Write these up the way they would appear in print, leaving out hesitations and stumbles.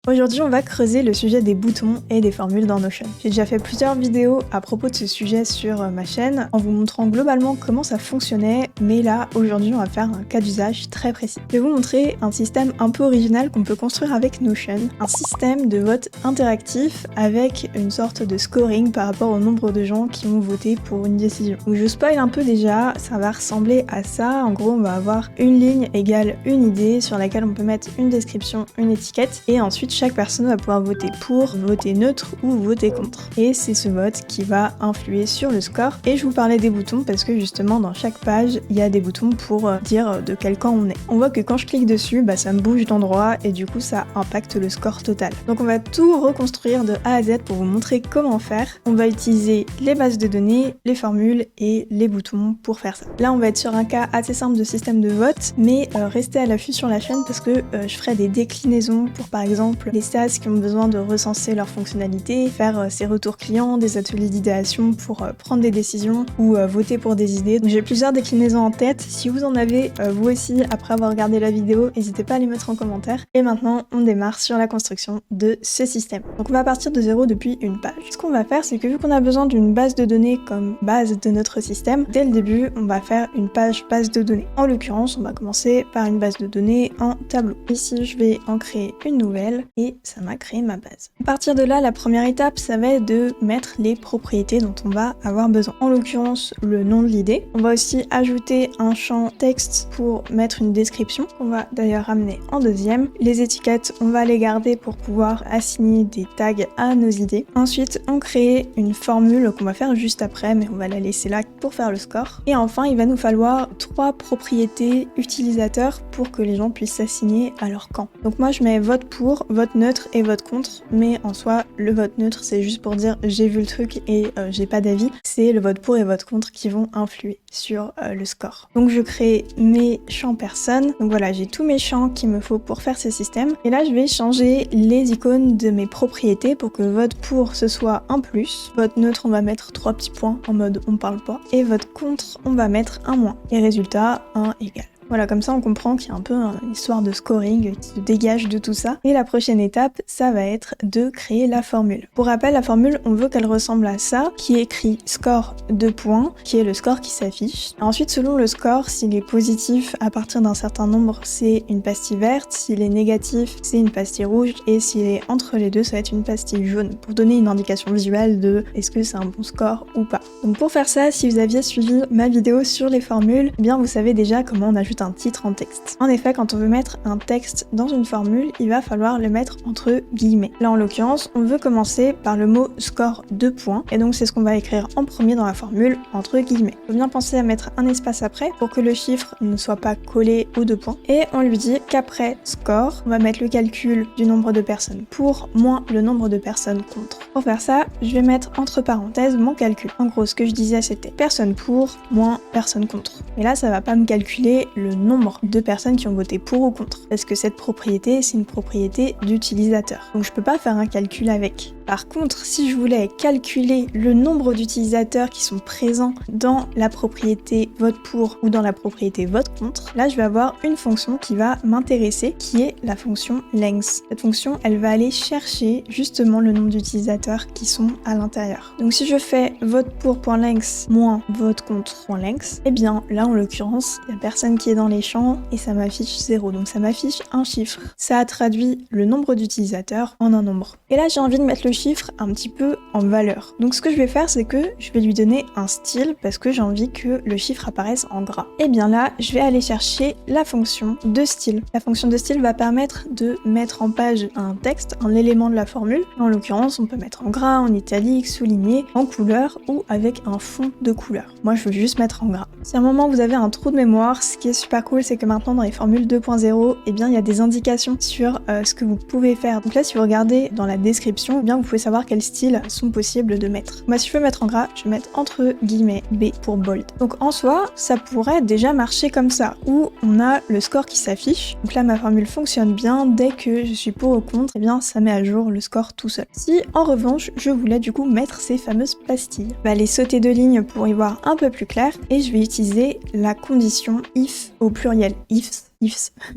Aujourd'hui, on va creuser le sujet des boutons et des formules dans Notion. J'ai déjà fait plusieurs vidéos à propos de ce sujet sur ma chaîne en vous montrant globalement comment ça fonctionnait, mais là, aujourd'hui, on va faire un cas d'usage très précis. Je vais vous montrer un système un peu original qu'on peut construire avec Notion, un système de vote interactif avec une sorte de scoring par rapport au nombre de gens qui ont voté pour une décision. Donc je spoil un peu déjà, ça va ressembler à ça. En gros, on va avoir une ligne égale une idée sur laquelle on peut mettre une description, une étiquette, et ensuite chaque personne va pouvoir voter pour, voter neutre ou voter contre. Et c'est ce vote qui va influer sur le score. Et je vous parlais des boutons parce que justement dans chaque page, il y a des boutons pour dire de quel camp on est. On voit que quand je clique dessus, ça me bouge d'endroit et du coup ça impacte le score total. Donc on va tout reconstruire de A à Z pour vous montrer comment faire. On va utiliser les bases de données, les formules et les boutons pour faire ça. Là on va être sur un cas assez simple de système de vote, mais restez à l'affût sur la chaîne parce que je ferai des déclinaisons pour par exemple les SaaS qui ont besoin de recenser leurs fonctionnalités, faire ses retours clients, des ateliers d'idéation pour prendre des décisions ou voter pour des idées. Donc j'ai plusieurs déclinaisons en tête. Si vous en avez vous aussi après avoir regardé la vidéo, n'hésitez pas à les mettre en commentaire. Et maintenant on démarre sur la construction de ce système. Donc on va partir de zéro depuis une page. Ce qu'on va faire, c'est que vu qu'on a besoin d'une base de données comme base de notre système, dès le début on va faire une page base de données. En l'occurrence, on va commencer par une base de données en tableau. Ici je vais en créer une nouvelle et ça m'a créé ma base. À partir de là, la première étape, ça va être de mettre les propriétés dont on va avoir besoin. En l'occurrence, le nom de l'idée. On va aussi ajouter un champ texte pour mettre une description, qu'on va d'ailleurs ramener en deuxième. Les étiquettes, on va les garder pour pouvoir assigner des tags à nos idées. Ensuite, on crée une formule qu'on va faire juste après, mais on va la laisser là pour faire le score. Et enfin, il va nous falloir 3 propriétés utilisateurs pour que les gens puissent s'assigner à leur camp. Donc moi, je mets vote pour, vote neutre et vote contre, mais en soi, le vote neutre, c'est juste pour dire j'ai vu le truc et j'ai pas d'avis. C'est le vote pour et vote contre qui vont influer sur le score. Donc je crée mes champs personnes. Donc voilà, j'ai tous mes champs qu'il me faut pour faire ce système. Et là, je vais changer les icônes de mes propriétés pour que vote pour ce soit un plus. Vote neutre, on va mettre 3 petits points en mode on parle pas. Et vote contre, on va mettre un moins. Et résultat, 1 égal. Voilà, comme ça on comprend qu'il y a un peu une histoire de scoring qui se dégage de tout ça. Et la prochaine étape, ça va être de créer la formule. Pour rappel, la formule, on veut qu'elle ressemble à ça, qui est écrit score 2 points, qui est le score qui s'affiche. Ensuite, selon le score, s'il est positif à partir d'un certain nombre, c'est une pastille verte. S'il est négatif, c'est une pastille rouge. Et s'il est entre les deux, ça va être une pastille jaune, pour donner une indication visuelle de est-ce que c'est un bon score ou pas. Donc pour faire ça, si vous aviez suivi ma vidéo sur les formules, eh bien vous savez déjà comment on ajoute un titre en texte. En effet, quand on veut mettre un texte dans une formule, il va falloir le mettre entre guillemets. Là en l'occurrence, on veut commencer par le mot score 2 points, et donc c'est ce qu'on va écrire en premier dans la formule, entre guillemets. Il faut bien penser à mettre un espace après pour que le chiffre ne soit pas collé aux 2 points. Et on lui dit qu'après score, on va mettre le calcul du nombre de personnes pour moins le nombre de personnes contre. Pour faire ça, je vais mettre entre parenthèses mon calcul. En gros, ce que je disais, c'était personne pour moins personne contre. Et là, ça va pas me calculer le nombre de personnes qui ont voté pour ou contre, parce que cette propriété, c'est une propriété d'utilisateur. Donc je peux pas faire un calcul avec. Par contre, si je voulais calculer le nombre d'utilisateurs qui sont présents dans la propriété vote pour ou dans la propriété vote contre, là je vais avoir une fonction qui va m'intéresser, qui est la fonction length. Cette fonction, elle va aller chercher justement le nombre d'utilisateurs qui sont à l'intérieur. Donc si je fais vote pour.length moins vote contre.length, eh bien là en l'occurrence, il y a personne qui est dans les champs et ça m'affiche 0. Donc ça m'affiche un chiffre. Ça a traduit le nombre d'utilisateurs en un nombre. Et là j'ai envie de mettre le chiffre un petit peu en valeur. Donc ce que je vais faire, c'est que je vais lui donner un style parce que j'ai envie que le chiffre apparaisse en gras. Et bien là, je vais aller chercher la fonction de style. La fonction de style va permettre de mettre en page un texte, un élément de la formule. En l'occurrence, on peut mettre en gras, en italique, souligné, en couleur ou avec un fond de couleur. Moi, je veux juste mettre en gras. Si à un moment vous avez un trou de mémoire, ce qui est super cool, c'est que maintenant dans les formules 2.0, eh bien il y a des indications sur ce que vous pouvez faire. Donc là, si vous regardez dans la description, eh bien vous pouvez savoir quels styles sont possibles de mettre. Moi, si je veux mettre en gras, je vais mettre entre guillemets B pour bold. Donc en soi, ça pourrait déjà marcher comme ça, où on a le score qui s'affiche. Donc là, ma formule fonctionne bien. Dès que je suis pour ou contre, eh bien ça met à jour le score tout seul. Si en revanche, je voulais du coup mettre ces fameuses pastilles, je vais aller sauter 2 lignes pour y voir un peu plus clair et je vais utiliser la condition if au pluriel. Ifs,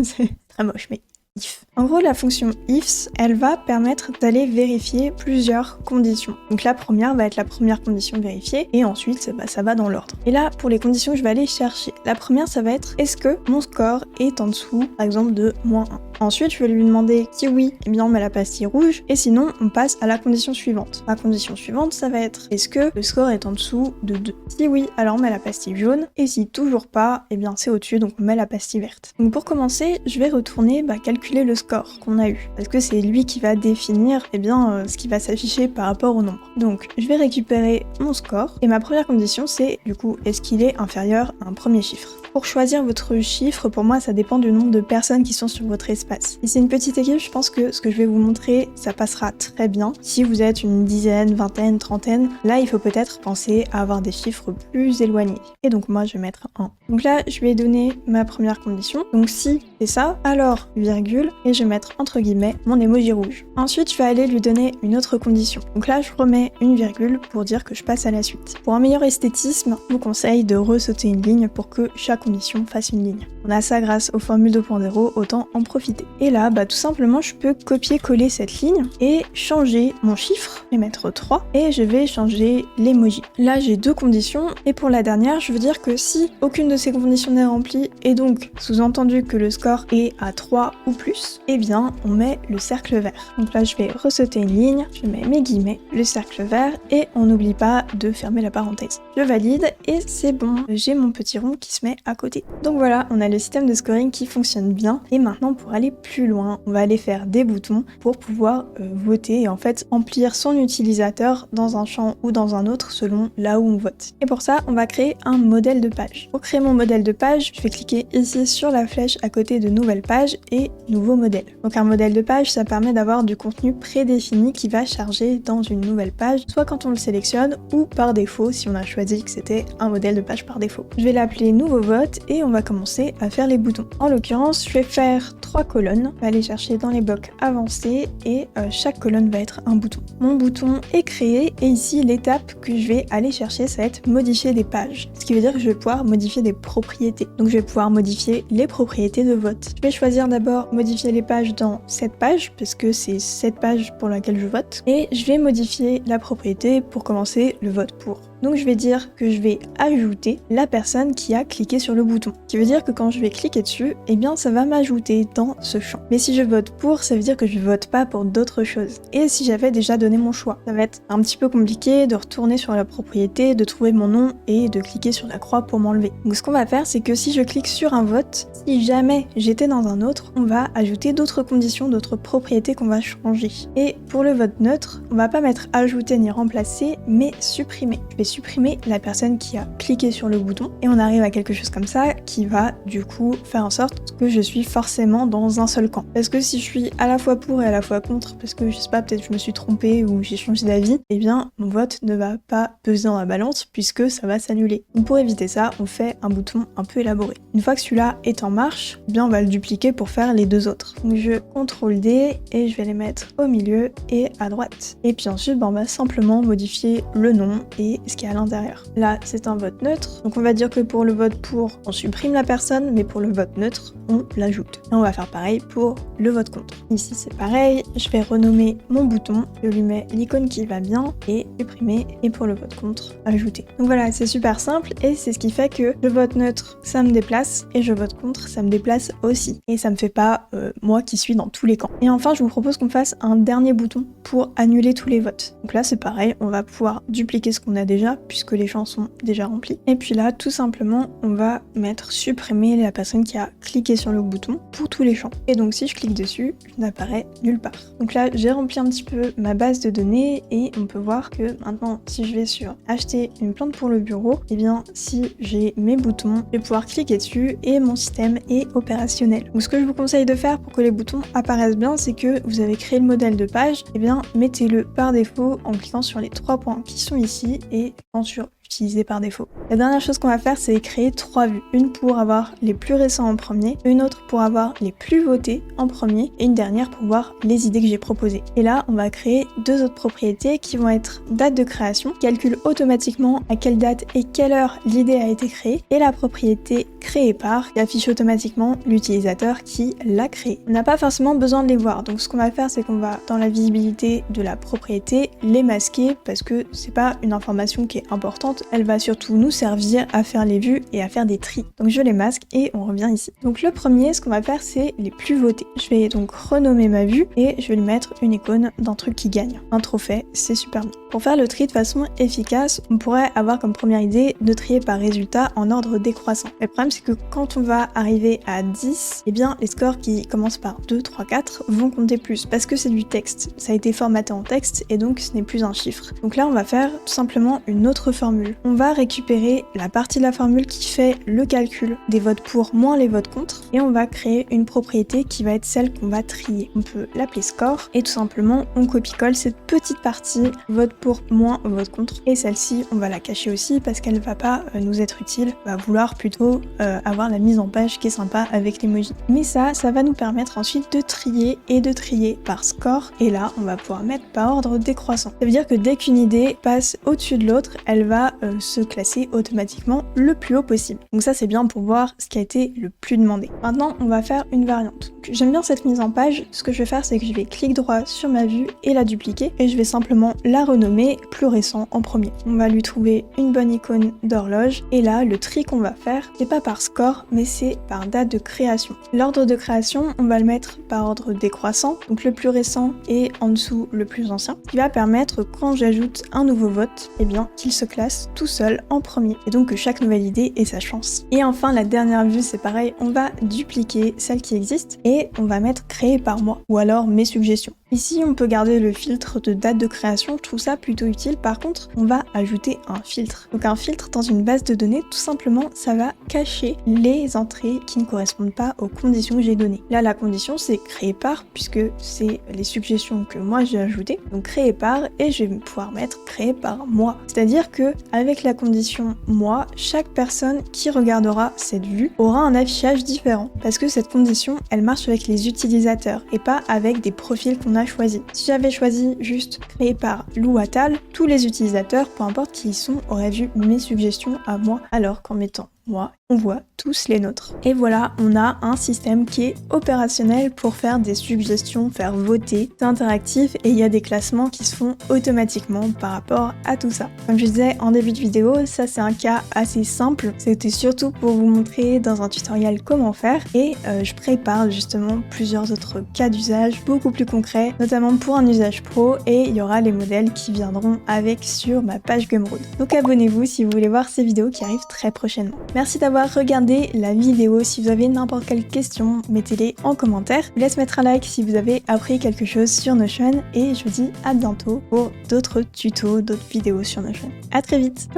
c'est très moche, mais if. En gros, la fonction ifs, elle va permettre d'aller vérifier plusieurs conditions. Donc la première va être la première condition vérifiée et ensuite ça va dans l'ordre. Et là, pour les conditions que je vais aller chercher, la première ça va être est-ce que mon score est en dessous, par exemple de -1. Ensuite, je vais lui demander si oui, eh bien on met la pastille rouge et sinon on passe à la condition suivante. La condition suivante, ça va être est-ce que le score est en dessous de 2. Si oui, alors on met la pastille jaune et si toujours pas, eh bien c'est au-dessus, donc on met la pastille verte. Donc pour commencer, je vais retourner calculer le score qu'on a eu parce que c'est lui qui va définir ce qui va s'afficher par rapport au nombre. Donc je vais récupérer mon score et ma première condition c'est du coup est-ce qu'il est inférieur à un premier chiffre. Pour choisir votre chiffre, pour moi, ça dépend du nombre de personnes qui sont sur votre espace. Si c'est une petite équipe, je pense que ce que je vais vous montrer, ça passera très bien. Si vous êtes une dizaine, vingtaine, trentaine, là, il faut peut-être penser à avoir des chiffres plus éloignés. Et donc moi, je vais mettre 1. Donc là, je vais donner ma première condition. Donc si c'est ça, alors virgule, et je vais mettre entre guillemets mon emoji rouge. Ensuite, je vais aller lui donner une autre condition. Donc là, je remets une virgule pour dire que je passe à la suite. Pour un meilleur esthétisme, je vous conseille de ressauter une ligne pour que chaque condition fasse une ligne. On a ça grâce aux formules 2.0, autant en profiter. Et là, tout simplement, je peux copier-coller cette ligne et changer mon chiffre, et mettre 3, et je vais changer l'emoji. Là, j'ai deux conditions, et pour la dernière, je veux dire que si aucune de ces conditions n'est remplie, et donc sous-entendu que le score est à 3 ou plus, eh bien, on met le cercle vert. Donc là, je vais ressauter une ligne, je mets mes guillemets, le cercle vert, et on n'oublie pas de fermer la parenthèse. Je valide, et c'est bon, j'ai mon petit rond qui se met à côté. Donc voilà, on a le système de scoring qui fonctionne bien. Et maintenant, pour aller plus loin, on va aller faire des boutons pour pouvoir voter et en fait remplir son utilisateur dans un champ ou dans un autre selon là où on vote. Et pour ça, on va créer un modèle de page. Pour créer mon modèle de page, je vais cliquer ici sur la flèche à côté de nouvelle page et nouveau modèle. Donc un modèle de page, ça permet d'avoir du contenu prédéfini qui va charger dans une nouvelle page, soit quand on le sélectionne ou par défaut si on a choisi que c'était un modèle de page par défaut. Je vais l'appeler nouveau vote et on va commencer à faire les boutons. En l'occurrence, je vais faire 3 colonnes. Je vais aller chercher dans les blocs avancés et chaque colonne va être un bouton. Mon bouton est créé et ici l'étape que je vais aller chercher, ça va être modifier des pages. Ce qui veut dire que je vais pouvoir modifier des propriétés. Donc je vais pouvoir modifier les propriétés de vote. Je vais choisir d'abord modifier les pages dans cette page parce que c'est cette page pour laquelle je vote et je vais modifier la propriété pour commencer le vote pour. Donc je vais dire que je vais ajouter la personne qui a cliqué sur le bouton. Ce qui veut dire que quand je vais cliquer dessus, eh bien ça va m'ajouter dans ce champ. Mais si je vote pour, ça veut dire que je vote pas pour d'autres choses. Et si j'avais déjà donné mon choix, ça va être un petit peu compliqué de retourner sur la propriété, de trouver mon nom et de cliquer sur la croix pour m'enlever. Donc ce qu'on va faire, c'est que si je clique sur un vote, si jamais j'étais dans un autre, on va ajouter d'autres conditions, d'autres propriétés qu'on va changer. Et pour le vote neutre, on va pas mettre ajouter ni remplacer, mais supprimer. Je vais supprimer la personne qui a cliqué sur le bouton et on arrive à quelque chose comme ça qui va du coup faire en sorte que je suis forcément dans un seul camp. Parce que si je suis à la fois pour et à la fois contre, parce que je sais pas, peut-être je me suis trompée ou j'ai changé d'avis, eh bien mon vote ne va pas peser dans la balance puisque ça va s'annuler. Donc pour éviter ça, on fait un bouton un peu élaboré. Une fois que celui-là est en marche, eh bien on va le dupliquer pour faire les deux autres. Donc je CTRL D et je vais les mettre au milieu et à droite. Et puis ensuite, on va simplement modifier le nom et ce qui est à l'intérieur. Là, c'est un vote neutre. Donc on va dire que pour le vote pour, on supprime la personne, mais pour le vote neutre, on l'ajoute. Et on va faire pareil pour le vote contre. Ici, c'est pareil. Je vais renommer mon bouton. Je lui mets l'icône qui va bien et supprimer. Et pour le vote contre, ajouter. Donc voilà, c'est super simple et c'est ce qui fait que le vote neutre, ça me déplace et je vote contre, ça me déplace aussi. Et ça me fait pas moi qui suis dans tous les camps. Et enfin, je vous propose qu'on fasse un dernier bouton pour annuler tous les votes. Donc là, c'est pareil. On va pouvoir dupliquer ce qu'on a déjà puisque les champs sont déjà remplis. Et puis là, tout simplement, on va mettre supprimer la personne qui a cliqué sur le bouton pour tous les champs. Et donc si je clique dessus, je n'apparais nulle part. Donc là, j'ai rempli un petit peu ma base de données et on peut voir que maintenant, si je vais sur acheter une plante pour le bureau, eh bien si j'ai mes boutons, je vais pouvoir cliquer dessus et mon système est opérationnel. Donc ce que je vous conseille de faire pour que les boutons apparaissent bien, c'est que vous avez créé le modèle de page, eh bien mettez-le par défaut en cliquant sur les 3 points qui sont ici et en sur utilisé par défaut. La dernière chose qu'on va faire, c'est créer 3 vues. Une pour avoir les plus récents en premier, une autre pour avoir les plus votés en premier, et une dernière pour voir les idées que j'ai proposées. Et là, on va créer 2 autres propriétés qui vont être date de création, qui calcule automatiquement à quelle date et quelle heure l'idée a été créée, et la propriété créée par, qui affiche automatiquement l'utilisateur qui l'a créé. On n'a pas forcément besoin de les voir, donc ce qu'on va faire, c'est qu'on va, dans la visibilité de la propriété, les masquer, parce que c'est pas une information qui est importante, elle va surtout nous servir à faire les vues et à faire des tris. Donc je les masque et on revient ici. Donc le premier, ce qu'on va faire, c'est les plus votés. Je vais donc renommer ma vue et je vais lui mettre une icône d'un truc qui gagne. Un trophée, c'est super bien. Pour faire le tri de façon efficace, on pourrait avoir comme première idée de trier par résultat en ordre décroissant. Le problème, c'est que quand on va arriver à 10, eh bien les scores qui commencent par 2, 3, 4 vont compter plus parce que c'est du texte. Ça a été formaté en texte et donc ce n'est plus un chiffre. Donc là, on va faire tout simplement une autre formule. On va récupérer la partie de la formule qui fait le calcul des votes pour moins les votes contre et on va créer une propriété qui va être celle qu'on va trier. On peut l'appeler score et tout simplement on copie-colle cette petite partie vote pour moins vote contre et celle-ci on va la cacher aussi parce qu'elle va pas nous être utile, on va vouloir plutôt avoir la mise en page qui est sympa avec l'emoji. Mais ça va nous permettre ensuite de trier et de trier par score et là on va pouvoir mettre par ordre décroissant. Ça veut dire que dès qu'une idée passe au-dessus de l'autre, elle va se classer automatiquement le plus haut possible. Donc ça c'est bien pour voir ce qui a été le plus demandé. Maintenant on va faire une variante. J'aime bien cette mise en page, ce que je vais faire c'est que je vais clic droit sur ma vue et la dupliquer et je vais simplement la renommer plus récent en premier. On va lui trouver une bonne icône d'horloge et là le tri qu'on va faire c'est pas par score mais c'est par date de création. L'ordre de création on va le mettre par ordre décroissant, donc le plus récent et en dessous le plus ancien, qui va permettre quand j'ajoute un nouveau vote, eh bien qu'il se classe tout seul en premier et donc que chaque nouvelle idée ait sa chance. Et enfin la dernière vue c'est pareil, on va dupliquer celle qui existe et on va mettre créé par moi ou alors mes suggestions. Ici, on peut garder le filtre de date de création, je trouve ça plutôt utile. Par contre, on va ajouter un filtre. Donc un filtre dans une base de données, tout simplement, ça va cacher les entrées qui ne correspondent pas aux conditions que j'ai données. Là, la condition, c'est créé par, puisque c'est les suggestions que moi j'ai ajoutées. Donc créé par, et je vais pouvoir mettre créé par moi. C'est-à-dire que avec la condition moi, chaque personne qui regardera cette vue aura un affichage différent. Parce que cette condition, elle marche avec les utilisateurs et pas avec des profils qu'on a choisi. Si j'avais choisi juste créé par Lou Attal, tous les utilisateurs, peu importe qui ils sont, auraient vu mes suggestions à moi, alors qu'en mettant moi, on voit tous les nôtres. Et voilà, on a un système qui est opérationnel pour faire des suggestions, faire voter, c'est interactif et il y a des classements qui se font automatiquement par rapport à tout ça. Comme je disais en début de vidéo, ça c'est un cas assez simple, c'était surtout pour vous montrer dans un tutoriel comment faire et je prépare justement plusieurs autres cas d'usage beaucoup plus concrets, notamment pour un usage pro et il y aura les modèles qui viendront avec sur ma page Gumroad. Donc abonnez-vous si vous voulez voir ces vidéos qui arrivent très prochainement. Merci d'avoir regardé la vidéo. Si vous avez n'importe quelle question, mettez-les en commentaire. Je vous laisse mettre un like si vous avez appris quelque chose sur Notion et je vous dis à bientôt pour d'autres tutos, d'autres vidéos sur Notion. À très vite.